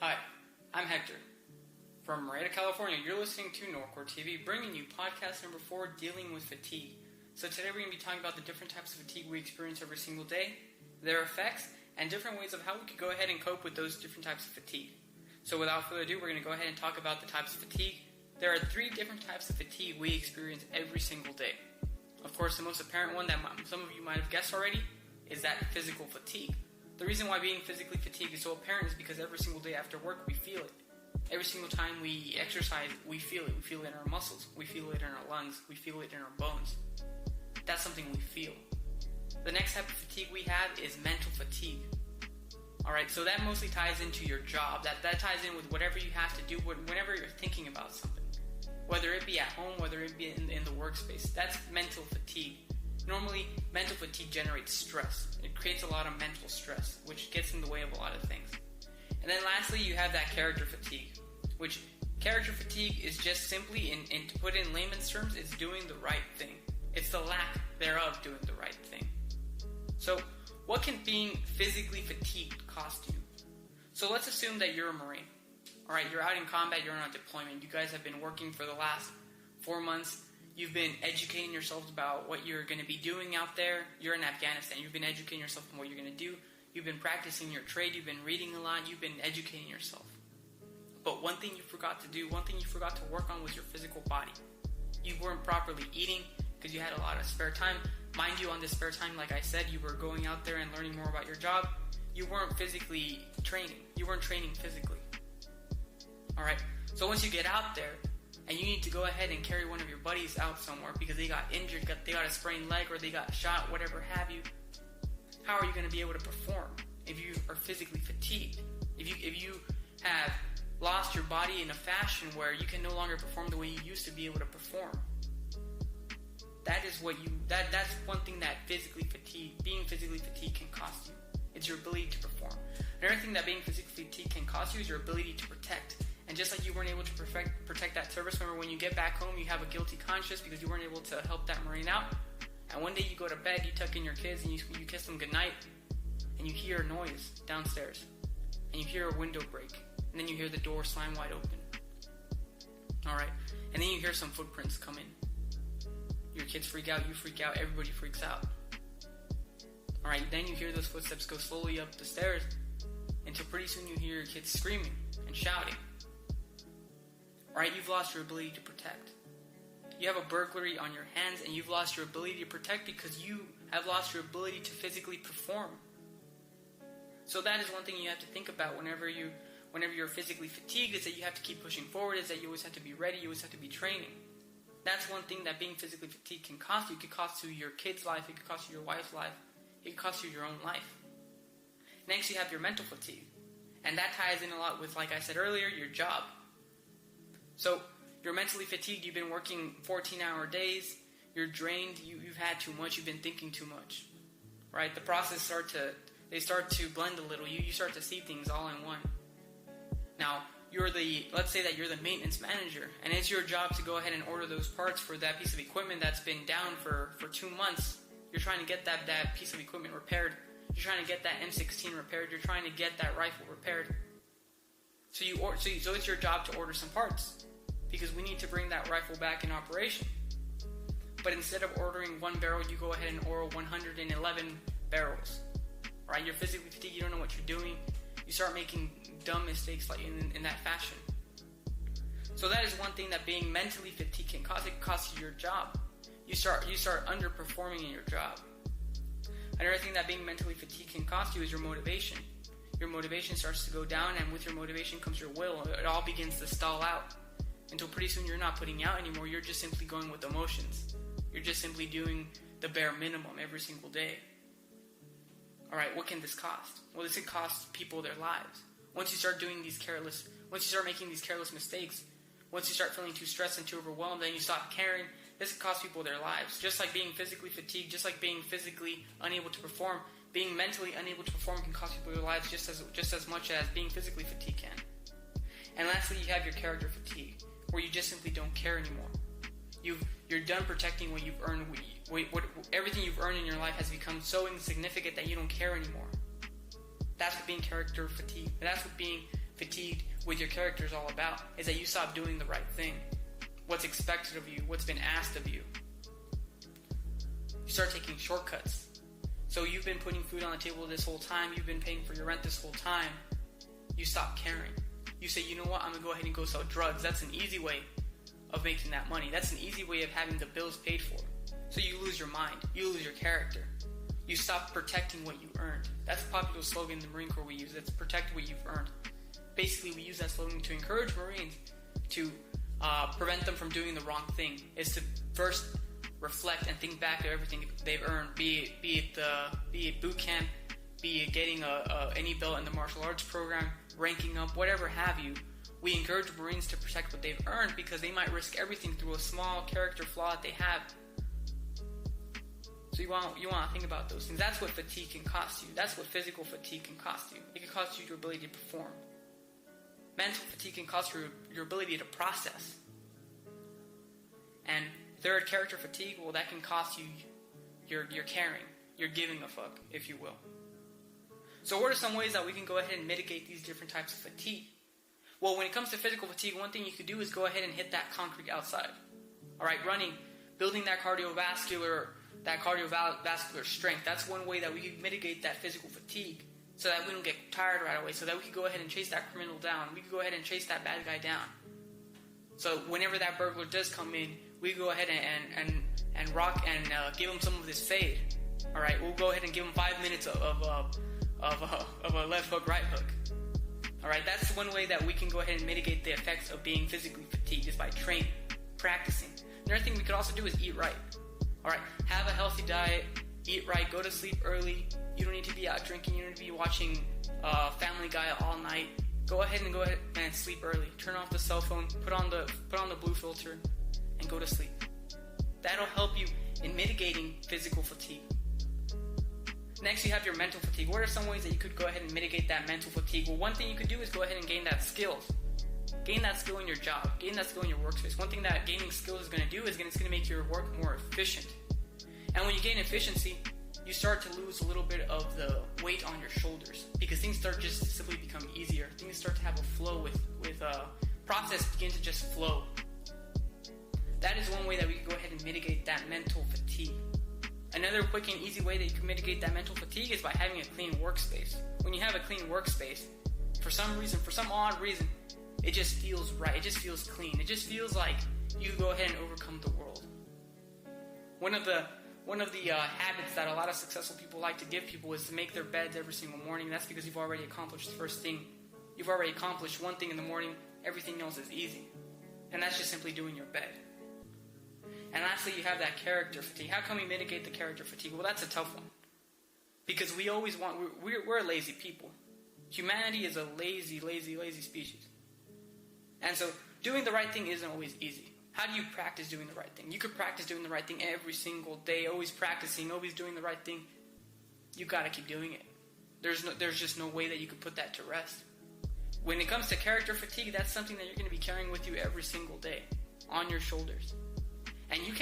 Hi, I'm Hector. From Moreta, California, you're listening to Norcore TV, bringing you podcast number 4, Dealing with Fatigue. So today we're going to be talking about the different types of fatigue we experience every single day, their effects, and different ways of how we could go ahead and cope with those different types of fatigue. So without further ado, we're going to go ahead and talk about the types of fatigue. There are 3 different types of fatigue we experience every single day. Of course, the most apparent one that some of you might have guessed already is that physical fatigue. The reason why being physically fatigued is so apparent is because every single day after work we feel it. Every single time we exercise, we feel it. We feel it in our muscles. We feel it in our lungs. We feel it in our bones. That's something we feel. The next type of fatigue we have is mental fatigue. Alright, so that mostly ties into your job. That ties in with whatever you have to do whenever you're thinking about something. Whether it be at home, whether it be in the workspace. That's mental fatigue. Normally, mental fatigue generates stress. It creates a lot of mental stress, which gets in the way of a lot of things. And then lastly, you have that character fatigue, which character fatigue is just simply, and to put it in layman's terms, it's doing the right thing. It's the lack thereof doing the right thing. So, what can being physically fatigued cost you? So let's assume that you're a Marine. Alright, you're out in combat, you're on a deployment. You guys have been working for the last 4 months. You've been educating yourselves about what you're going to be doing out there. You're in Afghanistan. You've been educating yourself on what you're going to do. You've been practicing your trade. You've been reading a lot. You've been educating yourself. But one thing you forgot to do, one thing you forgot to work on was your physical body. You weren't properly eating because you had a lot of spare time. Mind you, on this spare time, like I said, you were going out there and learning more about your job. You weren't physically training. You weren't training physically. Alright, so once you get out there, and you need to go ahead and carry one of your buddies out somewhere because they got injured, they got a sprained leg, or they got shot, whatever have you, how are you going to be able to perform if you are physically fatigued? If you have lost your body in a fashion where you can no longer perform the way you used to be able to perform. That's one thing that being physically fatigued can cost you. It's your ability to perform. Another thing that being physically fatigued can cost you is your ability to protect. And just like you weren't able to protect that service member, when you get back home, you have a guilty conscience because you weren't able to help that Marine out. And one day you go to bed, you tuck in your kids, and you kiss them goodnight, and you hear a noise downstairs. And you hear a window break. And then you hear the door slam wide open. Alright. And then you hear some footprints come in. Your kids freak out, you freak out, everybody freaks out. Alright, then you hear those footsteps go slowly up the stairs, until pretty soon you hear your kids screaming and shouting. Alright, you've lost your ability to protect. You have a burglary on your hands and you've lost your ability to protect because you have lost your ability to physically perform. So that is one thing you have to think about whenever you're physically fatigued, is that you have to keep pushing forward, is that you always have to be ready, you always have to be training. That's one thing that being physically fatigued can cost you. It could cost you your kid's life, it could cost you your wife's life, it could cost you your own life. Next you have your mental fatigue. And that ties in a lot with, like I said earlier, your job. So, you're mentally fatigued, you've been working 14-hour days, you're drained, you've had too much, you've been thinking too much. Right? The process start to blend a little, you start to see things all in one. Now, let's say that you're the maintenance manager, and it's your job to go ahead and order those parts for that piece of equipment that's been down for 2 months. You're trying to get that piece of equipment repaired. You're trying to get that M16 repaired. You're trying to get that rifle repaired. So it's your job to order some parts because we need to bring that rifle back in operation. But instead of ordering 1 barrel, you go ahead and order 111 barrels. Right? You're physically fatigued. You don't know what you're doing. You start making dumb mistakes like in that fashion. So that is one thing that being mentally fatigued can cause. It can cost you your job. You start underperforming in your job. Another thing that being mentally fatigued can cost you is your motivation. Your motivation starts to go down, and with your motivation comes your will. It all begins to stall out until pretty soon you're not putting out anymore. You're just simply going with emotions. You're just simply doing the bare minimum every single day. Alright, what can this cost? Well, this can cost people their lives. Once you start making these careless mistakes, once you start feeling too stressed and too overwhelmed, then you stop caring. This can cost people their lives. Just like being physically fatigued, just like being physically unable to perform, being mentally unable to perform can cost people their lives just as much as being physically fatigued can. And lastly, you have your character fatigue, where you just simply don't care anymore. You're done protecting what you've earned. Everything you've earned in your life has become so insignificant that you don't care anymore. That's what being character fatigue. That's what being fatigued with your character is all about, is that you stop doing the right thing. What's expected of you, what's been asked of you. You start taking shortcuts. So you've been putting food on the table this whole time, you've been paying for your rent this whole time. You stop caring. You say, you know what, I'm going to go ahead and go sell drugs. That's an easy way of making that money. That's an easy way of having the bills paid for. So you lose your mind. You lose your character. You stop protecting what you earned. That's a popular slogan in the Marine Corps we use. It's protect what you've earned. Basically, we use that slogan to encourage Marines to prevent them from doing the wrong thing. Is to first reflect and think back at everything they've earned, be it boot camp, be it getting any belt in the martial arts program, ranking up, whatever have you. We encourage Marines to protect what they've earned because they might risk everything through a small character flaw that they have. So you want to think about those things. That's what fatigue can cost you. That's what physical fatigue can cost you. It can cost you your ability to perform. Mental fatigue can cost you your ability to process. And third, character fatigue, well, that can cost you your caring, your giving a fuck, if you will. So what are some ways that we can go ahead and mitigate these different types of fatigue? Well, when it comes to physical fatigue, one thing you could do is go ahead and hit that concrete outside. All right, running, building that cardiovascular strength. That's one way that we can mitigate that physical fatigue so that we don't get tired right away, so that we can go ahead and chase that criminal down. We can go ahead and chase that bad guy down. So whenever that burglar does come in, we go ahead and rock and give him some of this fade. All right, we'll go ahead and give him 5 minutes of a left hook, right hook. All right, that's one way that we can go ahead and mitigate the effects of being physically fatigued is by training, practicing. Another thing we could also do is eat right. All right, have a healthy diet, eat right, go to sleep early. You don't need to be out drinking. You don't need to be watching Family Guy all night. Go ahead and sleep early. Turn off the cell phone. Put on the blue filter, and go to sleep. That'll help you in mitigating physical fatigue. Next, you have your mental fatigue. What are some ways that you could go ahead and mitigate that mental fatigue? Well, one thing you could do is go ahead and gain that skills. Gain that skill in your job. Gain that skill in your workspace. One thing that gaining skills is going to do is it's going to make your work more efficient. And when you gain efficiency, you start to lose a little bit of the weight on your shoulders because things start just to simply become easier. Things start to have a flow with process begin to just flow. That is one way that we can go ahead and mitigate that mental fatigue. Another quick and easy way that you can mitigate that mental fatigue is by having a clean workspace. When you have a clean workspace, for some odd reason, it just feels right. It just feels clean. It just feels like you go ahead and overcome the world. One of the habits that a lot of successful people like to give people is to make their beds every single morning. That's because you've already accomplished the first thing. You've already accomplished one thing in the morning. Everything else is easy. And that's just simply doing your bed. And lastly, you have that character fatigue. How can we mitigate the character fatigue? Well, that's a tough one. Because we always we're a lazy people. Humanity is a lazy species. And so doing the right thing isn't always easy. How do you practice doing the right thing? You could practice doing the right thing every single day, always practicing, always doing the right thing. You got to keep doing it. There's just no way that you could put that to rest. When it comes to character fatigue, that's something that you're going to be carrying with you every single day on your shoulders. And you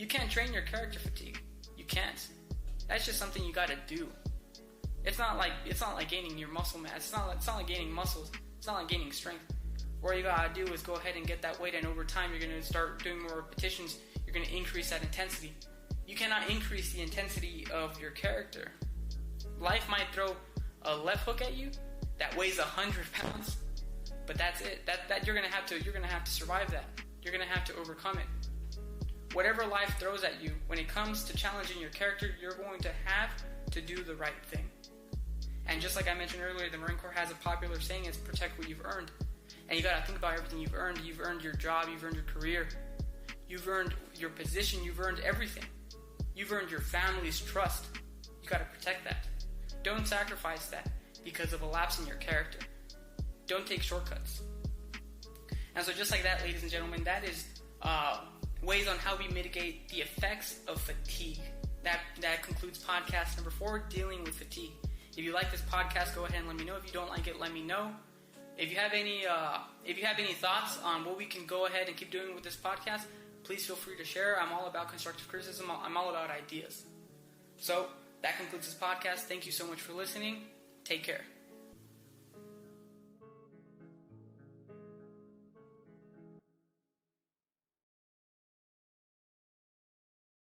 can't train your character fatigue. You can't. That's just something you got to do. It's not like gaining your muscle mass. It's not like gaining muscles. It's not like gaining strength. What you gotta do is go ahead and get that weight, and over time you're gonna start doing more repetitions. You're gonna increase that intensity. You cannot increase the intensity of your character. Life might throw a left hook at you that weighs 100 pounds, but that's it. That you're gonna have to survive that. You're gonna have to overcome it. Whatever life throws at you, when it comes to challenging your character, you're going to have to do the right thing. And just like I mentioned earlier, the Marine Corps has a popular saying: "It's protect what you've earned." And you gotta think about everything you've earned. You've earned your job, you've earned your career, you've earned your position, you've earned everything. You've earned your family's trust. You gotta protect that. Don't sacrifice that because of a lapse in your character. Don't take shortcuts. And so just like that, ladies and gentlemen, that is ways on how we mitigate the effects of fatigue. That concludes podcast number 4, dealing with fatigue. If you like this podcast, go ahead and let me know. If you don't like it, let me know. If you have any thoughts on what we can go ahead and keep doing with this podcast, please feel free to share. I'm all about constructive criticism. I'm all about ideas. So that concludes this podcast. Thank you so much for listening. Take care.